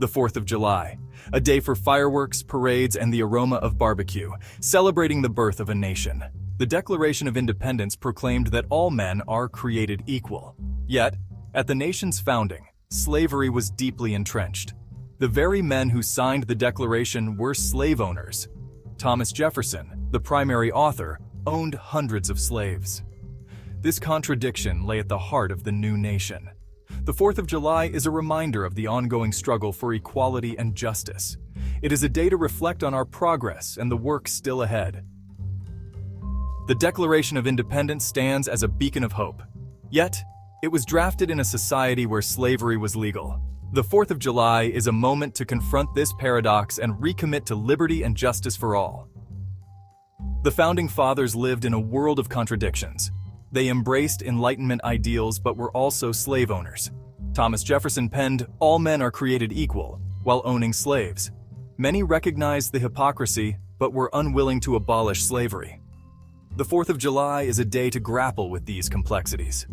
The 4th of July, a day for fireworks, parades, and the aroma of barbecue, celebrating the birth of a nation. The Declaration of Independence proclaimed that all men are created equal. Yet, at the nation's founding, slavery was deeply entrenched. The very men who signed the Declaration were slave owners. Thomas Jefferson, the primary author, owned hundreds of slaves. This contradiction lay at the heart of the new nation. The 4th of July is a reminder of the ongoing struggle for equality and justice. It is a day to reflect on our progress and the work still ahead. The Declaration of Independence stands as a beacon of hope. Yet, it was drafted in a society where slavery was legal. The 4th of July is a moment to confront this paradox and recommit to liberty and justice for all. The Founding Fathers lived in a world of contradictions. They embraced Enlightenment ideals but were also slave owners. Thomas Jefferson penned, "All men are created equal," while owning slaves. Many recognized the hypocrisy but were unwilling to abolish slavery. The 4th of July is a day to grapple with these complexities.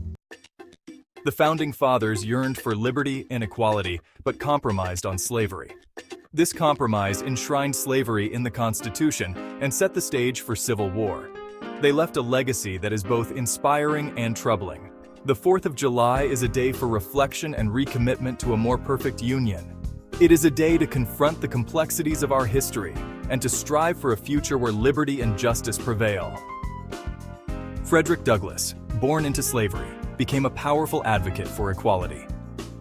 The Founding Fathers yearned for liberty and equality but compromised on slavery. This compromise enshrined slavery in the Constitution and set the stage for civil war. They left a legacy that is both inspiring and troubling. The 4th of July is a day for reflection and recommitment to a more perfect union. It is a day to confront the complexities of our history and to strive for a future where liberty and justice prevail. Frederick Douglass, born into slavery, became a powerful advocate for equality.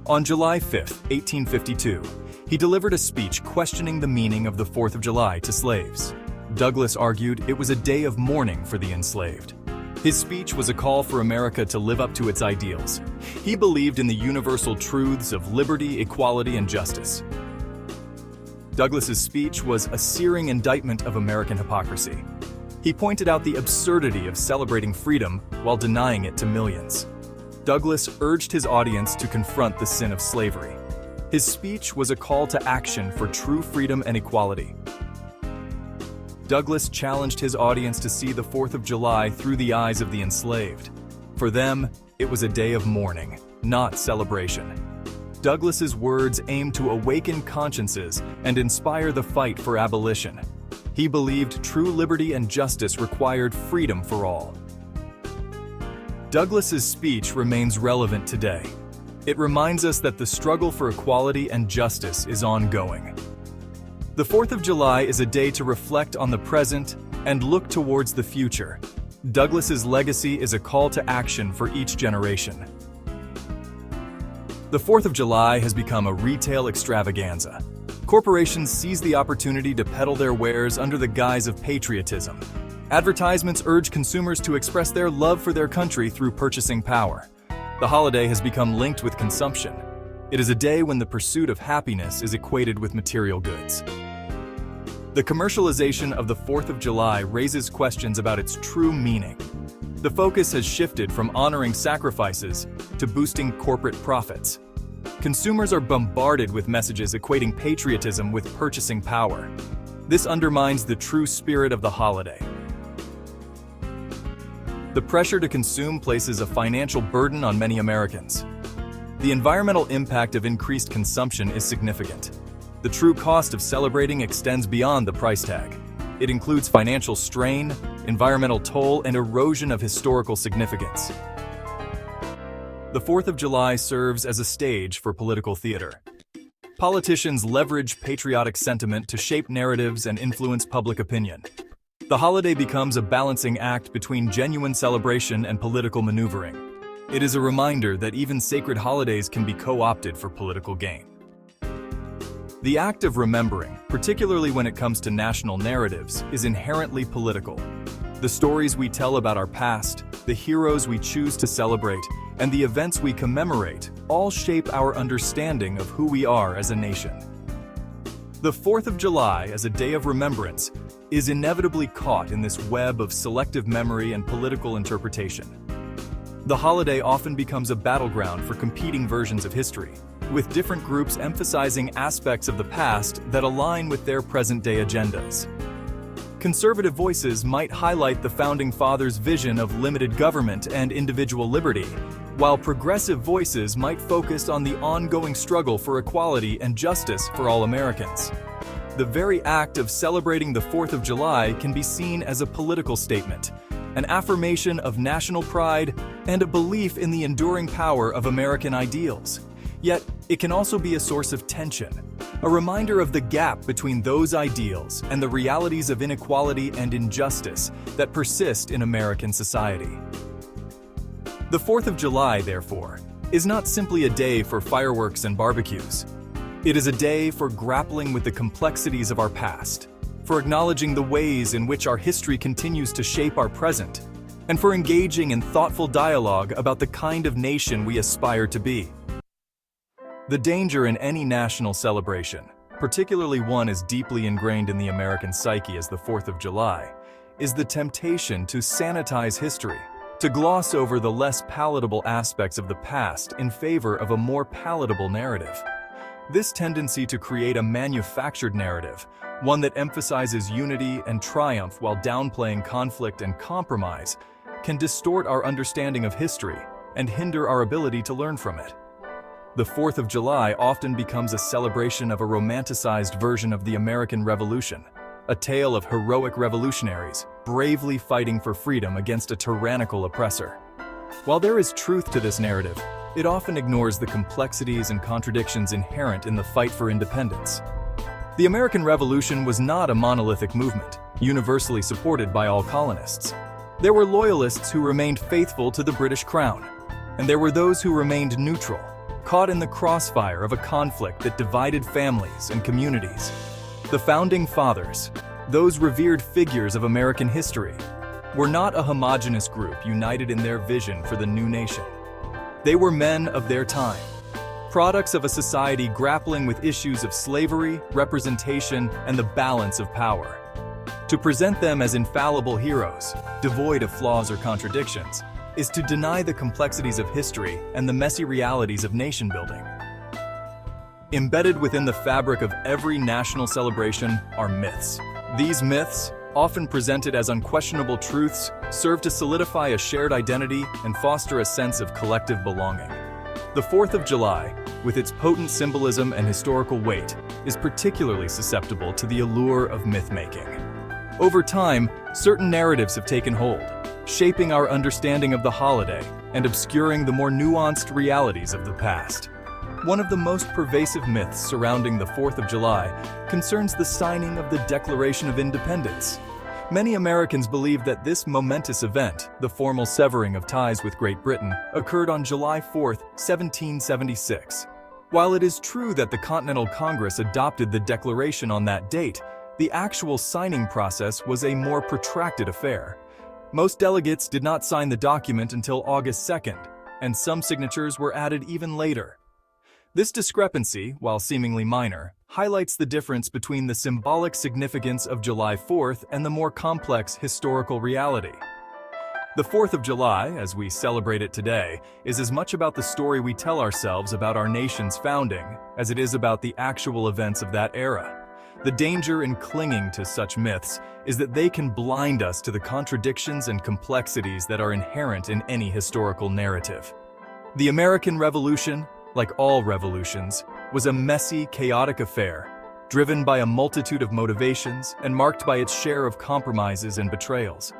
On July 5, 1852, he delivered a speech questioning the meaning of the 4th of July to slaves. Douglass argued it was a day of mourning for the enslaved. His speech was a call for America to live up to its ideals. He believed in the universal truths of liberty, equality, and justice. Douglass's speech was a searing indictment of American hypocrisy. He pointed out the absurdity of celebrating freedom while denying it to millions. Douglass urged his audience to confront the sin of slavery. His speech was a call to action for true freedom and equality. Douglass challenged his audience to see the 4th of July through the eyes of the enslaved. For them, it was a day of mourning, not celebration. Douglass's words aimed to awaken consciences and inspire the fight for abolition. He believed true liberty and justice required freedom for all. Douglass's speech remains relevant today. It reminds us that the struggle for equality and justice is ongoing. The 4th of July is a day to reflect on the present and look towards the future. Douglass's legacy is a call to action for each generation. The 4th of July has become a retail extravaganza. Corporations seize the opportunity to peddle their wares under the guise of patriotism. Advertisements urge consumers to express their love for their country through purchasing power. The holiday has become linked with consumption. It is a day when the pursuit of happiness is equated with material goods. The commercialization of the 4th of July raises questions about its true meaning. The focus has shifted from honoring sacrifices to boosting corporate profits. Consumers are bombarded with messages equating patriotism with purchasing power. This undermines the true spirit of the holiday. The pressure to consume places a financial burden on many Americans. The environmental impact of increased consumption is significant. The true cost of celebrating extends beyond the price tag. It includes financial strain, environmental toll, and erosion of historical significance. The 4th of July serves as a stage for political theater. Politicians leverage patriotic sentiment to shape narratives and influence public opinion. The holiday becomes a balancing act between genuine celebration and political maneuvering. It is a reminder that even sacred holidays can be co-opted for political gain. The act of remembering, particularly when it comes to national narratives, is inherently political. The stories we tell about our past, the heroes we choose to celebrate, and the events we commemorate all shape our understanding of who we are as a nation. The 4th of July, as a day of remembrance, is inevitably caught in this web of selective memory and political interpretation. The holiday often becomes a battleground for competing versions of history, with different groups emphasizing aspects of the past that align with their present-day agendas. Conservative voices might highlight the Founding Fathers' vision of limited government and individual liberty, while progressive voices might focus on the ongoing struggle for equality and justice for all Americans. The very act of celebrating the 4th of July can be seen as a political statement, an affirmation of national pride, and a belief in the enduring power of American ideals. Yet, it can also be a source of tension, a reminder of the gap between those ideals and the realities of inequality and injustice that persist in American society. The 4th of July, therefore, is not simply a day for fireworks and barbecues. It is a day for grappling with the complexities of our past, for acknowledging the ways in which our history continues to shape our present, and for engaging in thoughtful dialogue about the kind of nation we aspire to be. The danger in any national celebration, particularly one as deeply ingrained in the American psyche as the 4th of July, is the temptation to sanitize history, to gloss over the less palatable aspects of the past in favor of a more palatable narrative. This tendency to create a manufactured narrative, one that emphasizes unity and triumph while downplaying conflict and compromise, can distort our understanding of history and hinder our ability to learn from it. The 4th of July often becomes a celebration of a romanticized version of the American Revolution, a tale of heroic revolutionaries bravely fighting for freedom against a tyrannical oppressor. While there is truth to this narrative, it often ignores the complexities and contradictions inherent in the fight for independence. The American Revolution was not a monolithic movement, universally supported by all colonists. There were loyalists who remained faithful to the British Crown, and there were those who remained neutral, caught in the crossfire of a conflict that divided families and communities. The Founding Fathers, those revered figures of American history, were not a homogeneous group united in their vision for the new nation. They were men of their time, products of a society grappling with issues of slavery, representation, and the balance of power. To present them as infallible heroes, devoid of flaws or contradictions, is to deny the complexities of history and the messy realities of nation building. Embedded within the fabric of every national celebration are myths. These myths, often presented as unquestionable truths, serve to solidify a shared identity and foster a sense of collective belonging. The 4th of July, with its potent symbolism and historical weight, is particularly susceptible to the allure of myth-making. Over time, certain narratives have taken hold, shaping our understanding of the holiday and obscuring the more nuanced realities of the past. One of the most pervasive myths surrounding the 4th of July concerns the signing of the Declaration of Independence. Many Americans believe that this momentous event, the formal severing of ties with Great Britain, occurred on July 4, 1776. While it is true that the Continental Congress adopted the Declaration on that date, the actual signing process was a more protracted affair. Most delegates did not sign the document until August 2nd, and some signatures were added even later. This discrepancy, while seemingly minor, highlights the difference between the symbolic significance of July 4th and the more complex historical reality. The 4th of July, as we celebrate it today, is as much about the story we tell ourselves about our nation's founding as it is about the actual events of that era. The danger in clinging to such myths is that they can blind us to the contradictions and complexities that are inherent in any historical narrative. The American Revolution, like all revolutions, was a messy, chaotic affair, driven by a multitude of motivations and marked by its share of compromises and betrayals.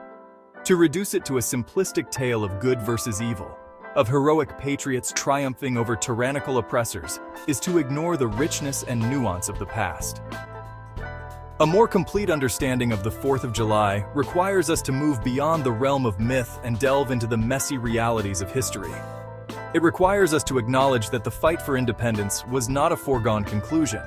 To reduce it to a simplistic tale of good versus evil, of heroic patriots triumphing over tyrannical oppressors, is to ignore the richness and nuance of the past. A more complete understanding of the 4th of July requires us to move beyond the realm of myth and delve into the messy realities of history. It requires us to acknowledge that the fight for independence was not a foregone conclusion,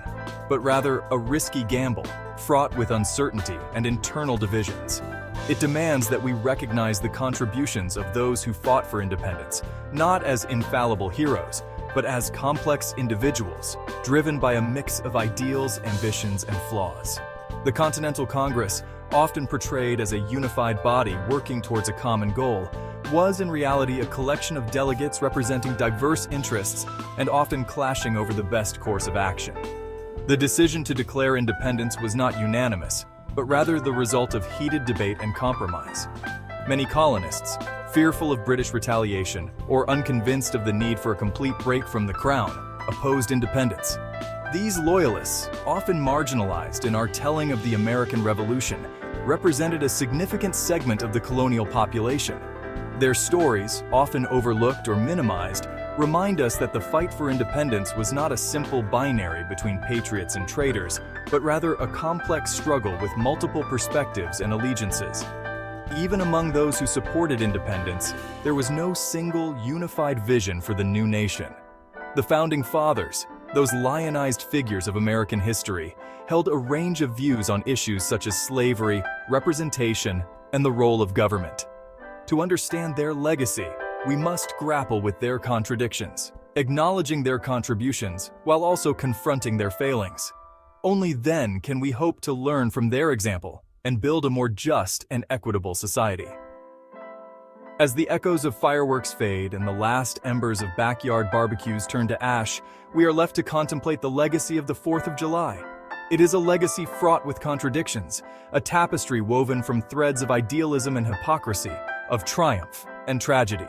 but rather a risky gamble, fraught with uncertainty and internal divisions. It demands that we recognize the contributions of those who fought for independence, not as infallible heroes, but as complex individuals, driven by a mix of ideals, ambitions, and flaws. The Continental Congress, often portrayed as a unified body working towards a common goal, was in reality a collection of delegates representing diverse interests and often clashing over the best course of action. The decision to declare independence was not unanimous, but rather the result of heated debate and compromise. Many colonists, fearful of British retaliation or unconvinced of the need for a complete break from the crown, opposed independence. These loyalists, often marginalized in our telling of the American Revolution, represented a significant segment of the colonial population. Their stories, often overlooked or minimized, remind us that the fight for independence was not a simple binary between patriots and traitors, but rather a complex struggle with multiple perspectives and allegiances. Even among those who supported independence, there was no single, unified vision for the new nation. The Founding Fathers, those lionized figures of American history, held a range of views on issues such as slavery, representation, and the role of government. To understand their legacy, we must grapple with their contradictions, acknowledging their contributions while also confronting their failings. Only then can we hope to learn from their example and build a more just and equitable society. As the echoes of fireworks fade and the last embers of backyard barbecues turn to ash, we are left to contemplate the legacy of the 4th of July. It is a legacy fraught with contradictions, a tapestry woven from threads of idealism and hypocrisy, of triumph and tragedy.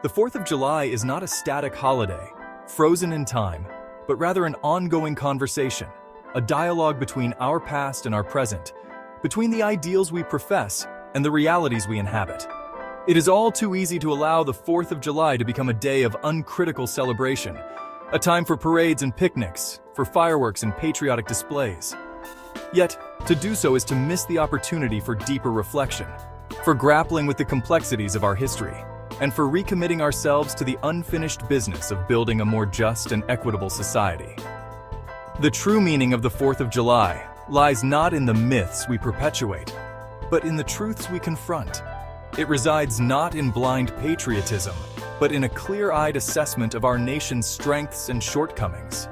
The 4th of July is not a static holiday, frozen in time, but rather an ongoing conversation, a dialogue between our past and our present, between the ideals we profess and the realities we inhabit. It is all too easy to allow the 4th of July to become a day of uncritical celebration, a time for parades and picnics, for fireworks and patriotic displays. Yet, to do so is to miss the opportunity for deeper reflection, for grappling with the complexities of our history, and for recommitting ourselves to the unfinished business of building a more just and equitable society. The true meaning of the 4th of July lies not in the myths we perpetuate, but in the truths we confront. It resides not in blind patriotism, but in a clear-eyed assessment of our nation's strengths and shortcomings.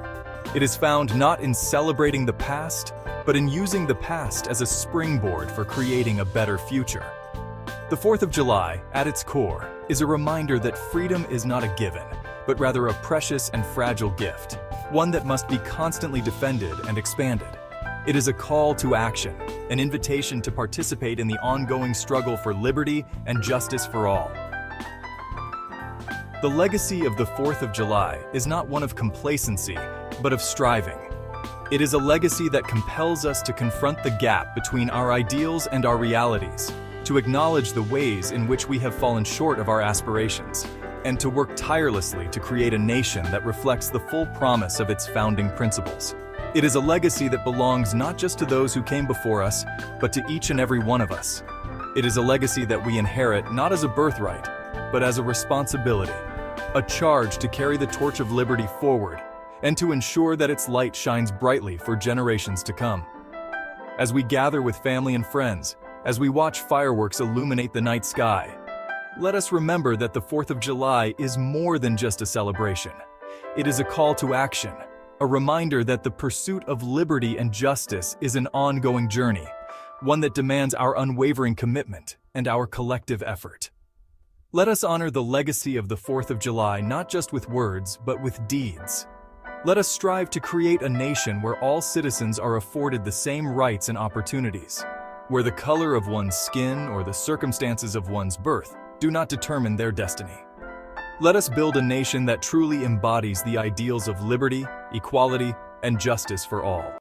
It is found not in celebrating the past, but in using the past as a springboard for creating a better future. The 4th of July, at its core, is a reminder that freedom is not a given, but rather a precious and fragile gift, one that must be constantly defended and expanded. It is a call to action, an invitation to participate in the ongoing struggle for liberty and justice for all. The legacy of the 4th of July is not one of complacency, but of striving. It is a legacy that compels us to confront the gap between our ideals and our realities, to acknowledge the ways in which we have fallen short of our aspirations, and to work tirelessly to create a nation that reflects the full promise of its founding principles. It is a legacy that belongs not just to those who came before us, but to each and every one of us. It is a legacy that we inherit not as a birthright, but as a responsibility, a charge to carry the torch of liberty forward and to ensure that its light shines brightly for generations to come. As we gather with family and friends, as we watch fireworks illuminate the night sky, let us remember that the 4th of July is more than just a celebration. It is a call to action, a reminder that the pursuit of liberty and justice is an ongoing journey, one that demands our unwavering commitment and our collective effort. Let us honor the legacy of the 4th of July not just with words, but with deeds. Let us strive to create a nation where all citizens are afforded the same rights and opportunities, where the color of one's skin or the circumstances of one's birth do not determine their destiny. Let us build a nation that truly embodies the ideals of liberty, equality, and justice for all.